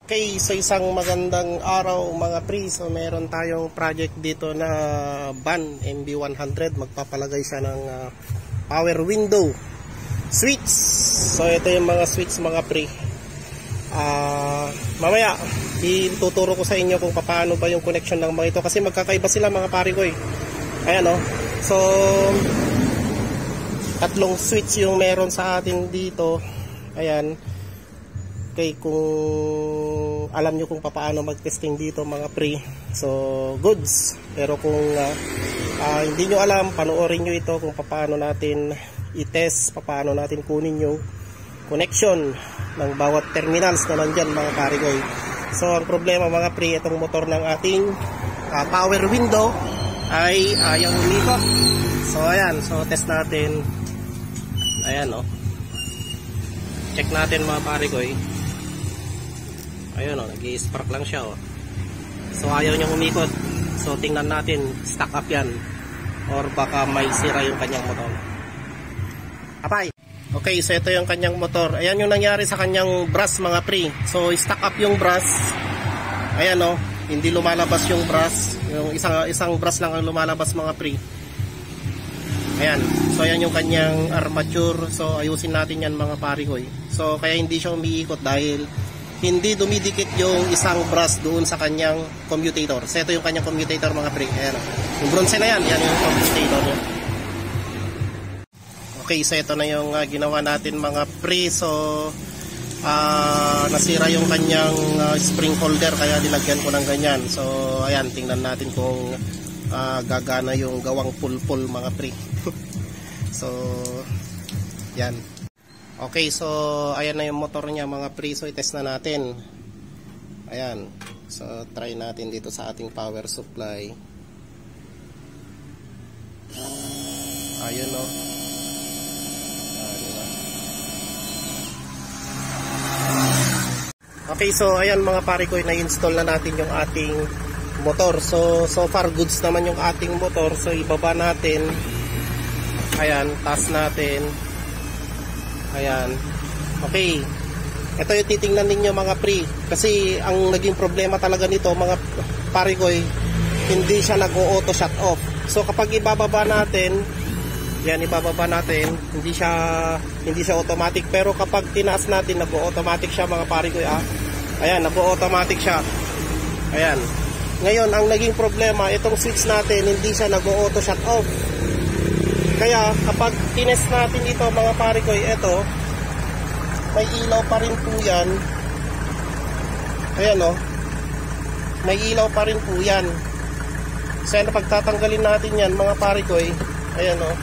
Okay, so isang magandang araw mga pre. So meron tayong project dito na van MB100. Magpapalagay siya ng power window switch. So ito yung mga switch mga pre. Mamaya ituturo ko sa inyo kung paano ba yung connection ng mga ito, kasi magkakaiba sila mga pare ko eh. Ayan o. So tatlong switch yung meron sa atin dito. Ayan. Okay, kung alam nyo kung paano mag-testing dito mga pre, so goods. Pero kung hindi nyo alam, panoorin nyo ito kung paano natin i-test, paano natin kunin yung connection ng bawat terminals na nandyan mga pare ko. So ang problema mga pre, itong motor ng ating power window ay ayaw umikot. So ayan, so test natin. Ayan o. Check natin mga pare ko eh. Ayun o, nag-i-spark lang siya o. So ayaw niyang umikot. So tingnan natin, stuck up yan or baka may sira yung kanyang motor. Apay. Okay, so ito yung kanyang motor. Ayan yung nangyari sa kanyang brush mga pre. So stuck up yung brush. Ayan o, hindi lumalabas yung brush. Yung isang brush lang ang lumalabas mga pre. Ayan, so ayan yung kanyang armature. So ayusin natin yan mga pare ko. So kaya hindi siya umiikot dahil hindi dumidikit yung isang brush doon sa kanyang commutator. So ito yung kanyang commutator mga pre. Ayan, yung bronze na yan, yan yung commutator niya. Okay, so ito na yung ginawa natin mga pre. So nasira yung kanyang spring holder, kaya nilagyan ko ng ganyan. So ayan, tingnan natin kung gagana yung gawang pulpul mga pre. So yan. Okay, so ayan na yung motor niya mga pre. So i-test na natin. Ayan. So try natin dito sa ating power supply. Ayun o. Okay, so ayan mga pare ko, na-install na natin yung ating motor. So far goods naman yung ating motor. So ibaba natin. Ayan, taas natin. Ayan. Okay. Ito yung titingnan ninyo mga pre. Kasi ang naging problema talaga nito mga pare ko, hindi siya nag-auto shut off. So kapag ibababa natin, yan ibababa natin, hindi siya automatic. Pero kapag tinaas natin, nag-automatic siya mga pare ko. Ayan, nag-automatic siya. Ayan. Ngayon, ang naging problema, itong switch natin, hindi siya nag-auto shut off. Kaya kapag tinest natin ito mga pare ko, ito may ilaw pa rin po yan. Ayan o, may ilaw pa rin po yan. So yan, pagtatanggalin natin yan mga pare ko, ayan o,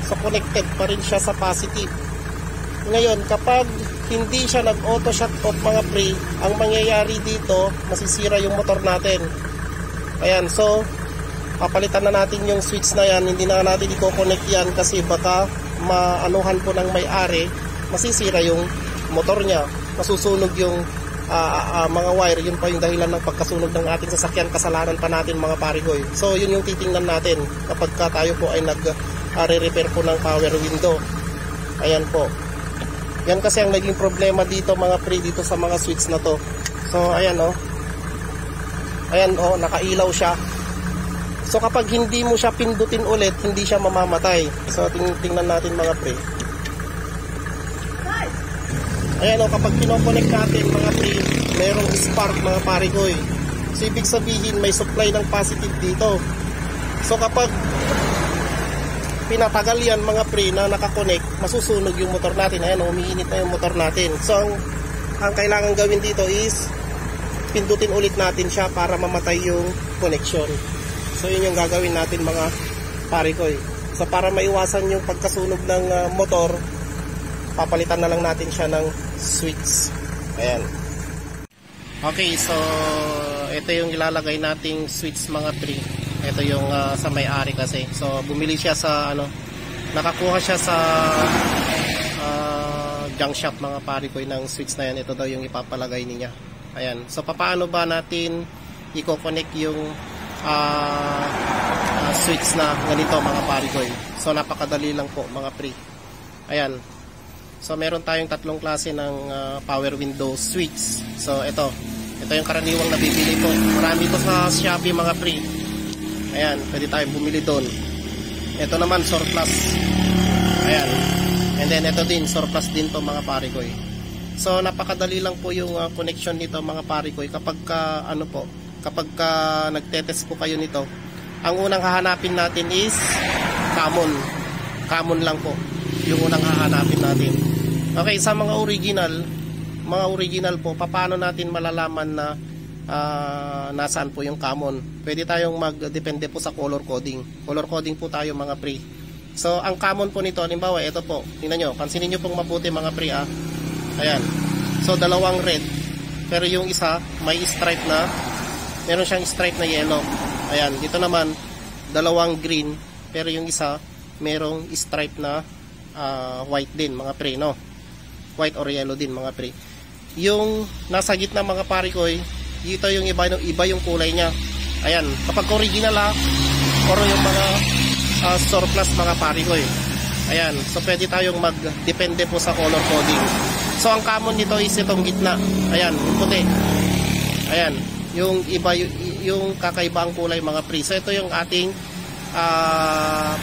so connected pa rin siya sa positive. Ngayon kapag hindi siya nag-auto shut off mga pre, ang mangyayari dito, masisira yung motor natin. Ayan, so papalitan na natin yung switch na yan. Hindi na natin i-connect yan kasi baka maanuhan po ng may-ari, masisira yung motor niya, masusunog yung mga wire. Yun pa yung dahilan ng pagkasunog ng ating sasakyan. Kasalanan pa natin mga parigoy. So yun yung titingnan natin kapag tayo po ay nag-repair po ng power window. Ayan po. Yan kasi ang naging problema dito mga pre, dito sa mga switch na to. So ayan o, ayan o, nakailaw siya. So kapag hindi mo siya pindutin ulit, hindi siya mamamatay. So tingnan natin mga pre. Ayan o, kapag kinoconnect natin mga pre, mayroong spark mga pare ko. So ibig sabihin may supply ng positive dito. So kapag pinatagal yan mga pre na nakakonect, masusunog yung motor natin. Ayan o, umiinit na yung motor natin. So ang kailangan gawin dito is pindutin ulit natin siya para mamatay yung connection. So yun yung gagawin natin mga pare ko. So para maiwasan yung pagkasunog ng motor, papalitan na lang natin siya ng switch. Ayan. Okay, so ito yung ilalagay nating switch mga pre. Ito yung sa may-ari kasi. So bumili siya sa nakakuha siya sa junk shop mga pare ko ng switch na yan. Ito daw yung ipapalagay niya. Ayan. So paano ba natin i-connect yung switch na ganito mga pare ko? So napakadali lang po mga pre. Ayan. So meron tayong tatlong klase ng power window switch. So ito yung karaniwang nabibili po. Marami ito sa Shopee mga pre. Ayan, pwede tayong bumili doon. Ito naman surplus. Ayan. And then ito din surplus din to mga pare ko. So napakadali lang po yung connection nito mga pare ko. Kapag nagte-test po kayo nito, ang unang hahanapin natin is common lang po yung unang hahanapin natin. Okay, sa mga original po, paano natin malalaman na nasaan po yung common? Pwede tayong magdepende po sa color coding po tayo mga pre. So ang common po nito, halimbawa ito po, tingnan nyo, pansinin nyo pong mabuti mga pre. Ayan, so dalawang red, pero yung isa may stripe na, meron siyang stripe na yellow. Ayan, dito naman dalawang green, pero yung isa merong stripe na white din mga pre, no? White or yellow din mga pre. Yung nasa gitna mga pare ko, dito yung iba yung kulay niya. Ayan, kapag original or yung mga surplus mga pare ko. Ayan, so pwede tayong magdepende po sa color coding. So ang common nito is itong gitna. Ayan, yung puti. Ayan, yung iba yung kakaiba ang kulay mga pre. So ito yung ating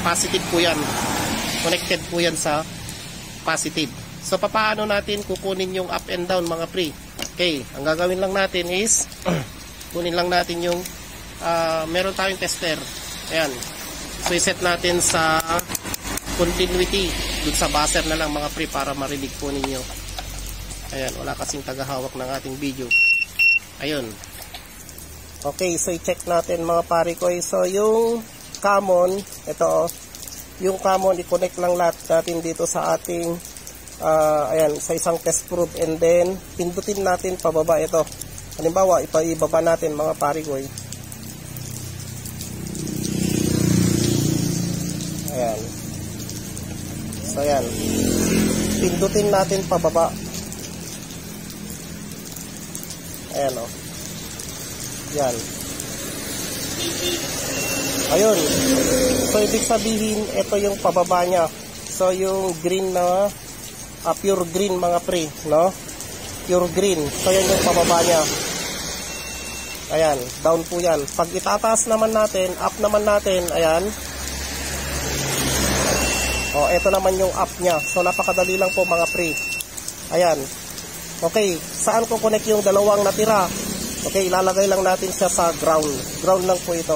positive po yan. Connected po yan sa positive. So papaano natin kukunin yung up and down mga pre? Okay, ang gagawin lang natin is kunin lang natin yung meron tayong tester. Ayan. So iset natin sa continuity dun sa buzzer na lang mga pre para marinig po ninyo. Ayan, wala kasing tagahawak ng ating video. Ayun. Okay, so i-check natin mga pare ko. So yung common, ito yung common, i-connect lang lahat natin dito sa ating ayan, sa isang test probe, and then pindutin natin pababa ito. Halimbawa, ibaba natin mga pare ko. Ayan. So ayan, pindutin natin pababa. Ayan o. Yan. Ayun. So ibig sabihin, ito yung pababa niya. So yung green na pure green mga pre, no? Pure green. So yan yung pababa niya. Ayan, down po yan. Pag itataas naman natin, up naman natin, ayan. O, ito naman yung up niya. So napakadali lang po mga pre. Ayan. Okay, saan ko connect yung dalawang natira? Okay, ilalagay lang natin siya sa ground. Ground lang po ito.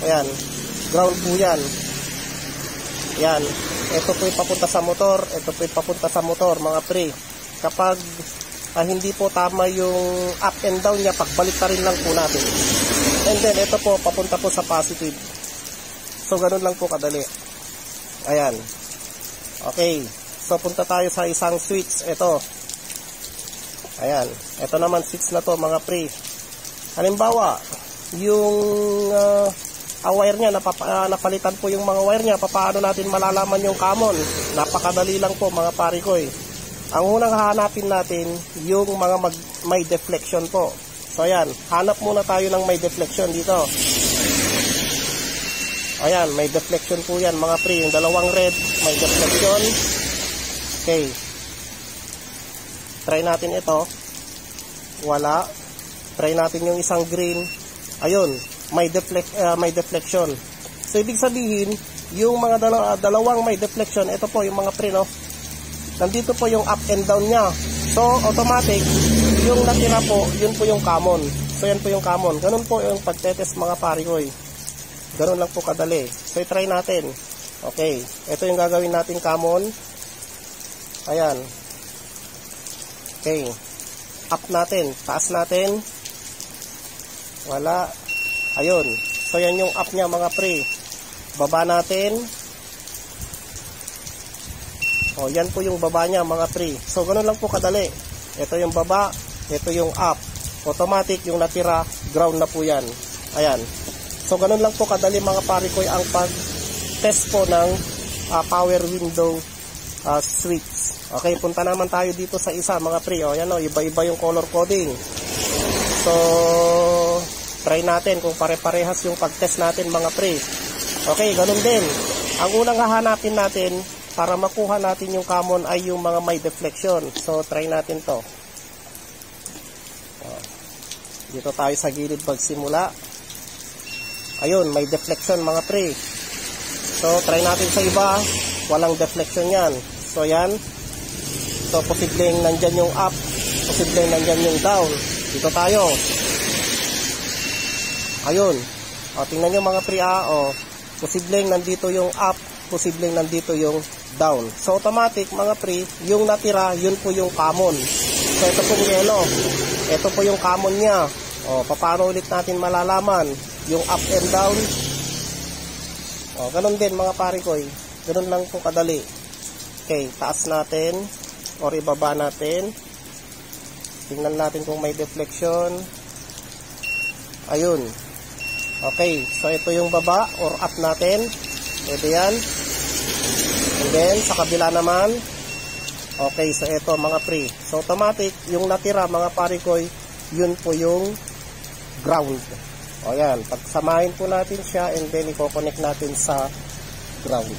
Ayan, ground po yan. Ayan, ito po yung papunta sa motor. Ito po yung papunta sa motor mga pre. Kapag hindi po tama yung up and down niya, pagbalik na rin lang po natin. And then ito po, papunta po sa positive. So ganun lang po kadali. Ayan. Okay, so punta tayo sa isang switch. Ito. Ayan, ito naman switch na to mga pre. Halimbawa, yung wire niya, napalitan po yung mga wire niya. Paano natin malalaman yung common? Napakadali lang po mga pare ko. Ang unang hahanapin natin, yung mga may deflection po. So ayan, hanap muna tayo ng may deflection dito. Ayan, may deflection po yan mga pre. Yung dalawang red, may deflection. Okay. Try natin ito. Wala. Try natin yung isang green. Ayun, may deflection. So ibig sabihin, yung mga dalawang may deflection, ito po yung mga pre, no? Nandito po yung up and down niya. So automatic, yung natira po, yun po yung common. So yan po yung common. Ganun po yung pagtetest mga pare ko. Ganun lang po kadali. So i-try natin. Okay, ito yung gagawin natin common. Ayan. Okay, up natin, taas natin, wala, ayun, so yan yung up niya mga pre. Baba natin, o yan po yung baba niya mga pre. So ganun lang po kadali. Ito yung baba, ito yung up. Automatic yung natira, ground na po yan. Ayan, so ganun lang po kadali mga pare ko ang pag test po ng power window switch. Okay, punta naman tayo dito sa isa mga pre. O yan o, iba-iba yung color coding. So try natin kung pare-parehas yung pag-test natin mga pre. Okay, ganun din. Ang unang hahanapin natin para makuha natin yung common ay yung mga may deflection. So try natin to. Dito tayo sa gilid magsimula. Ayun, may deflection mga pre. So try natin sa iba, walang deflection yan. So yan. So posibleng nandyan yung up, posibleng nandyan yung down. Dito tayo. Ayun. O, tingnan nyo mga pre, posibleng nandito yung up, posibleng nandito yung down. So automatic mga pre, yung natira, yun po yung common. So ito pong yellow. Ito po yung common niya. O, paano ulit natin malalaman yung up and down? O, ganun din mga pare ko. Ganun lang po kadali. Okay, taas natin or ibaba natin. Tingnan natin kung may deflection. Ayun. Okay, so ito yung baba or up natin. Pwede yan. And then, sa kabila naman. Okay, so ito mga pre. So automatic, yung natira mga parikoy, yun po yung ground. O yan, pagsamahin po natin siya and then i-connect natin sa ground.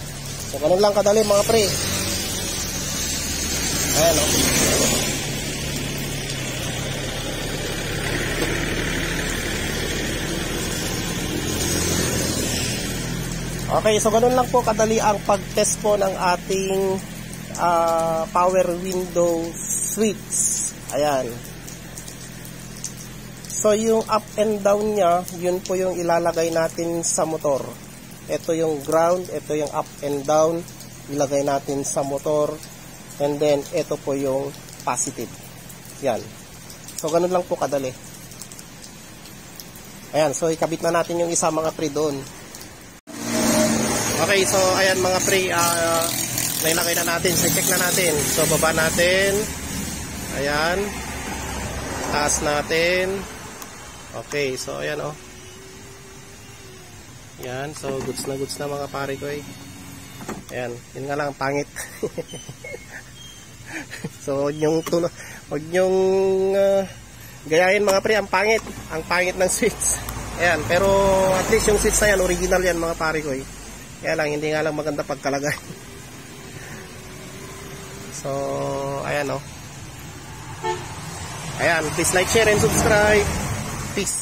So ganun lang kadali mga pre. Ayan o. Okay, so ganun lang po kadali ang pag-test po ng ating power window switch. Ayan. So yung up and down nya, yun po yung ilalagay natin sa motor. Ito yung ground, ito yung up and down, ilagay natin sa motor. And then ito po yung positive. Yan. So ganun lang po kadali. Ayan, so ikabit na natin yung isa mga pre doon. Okay, so ayan mga pre, nailagay na natin, so check na natin. So baba natin. Ayan. Taas natin. Okay, so ayan oh. Ayan, so goods na mga pare ko eh. Ayan, yun nga lang, pangit. So huwag nyong gayahin mga pre, ang pangit ng switch. Ayan, pero at least yung switch na yan, original yan mga pare ko eh. Kaya lang, hindi nga lang maganda pagkalagay. So, ayan o. Ayan, please like, share, and subscribe. Peace.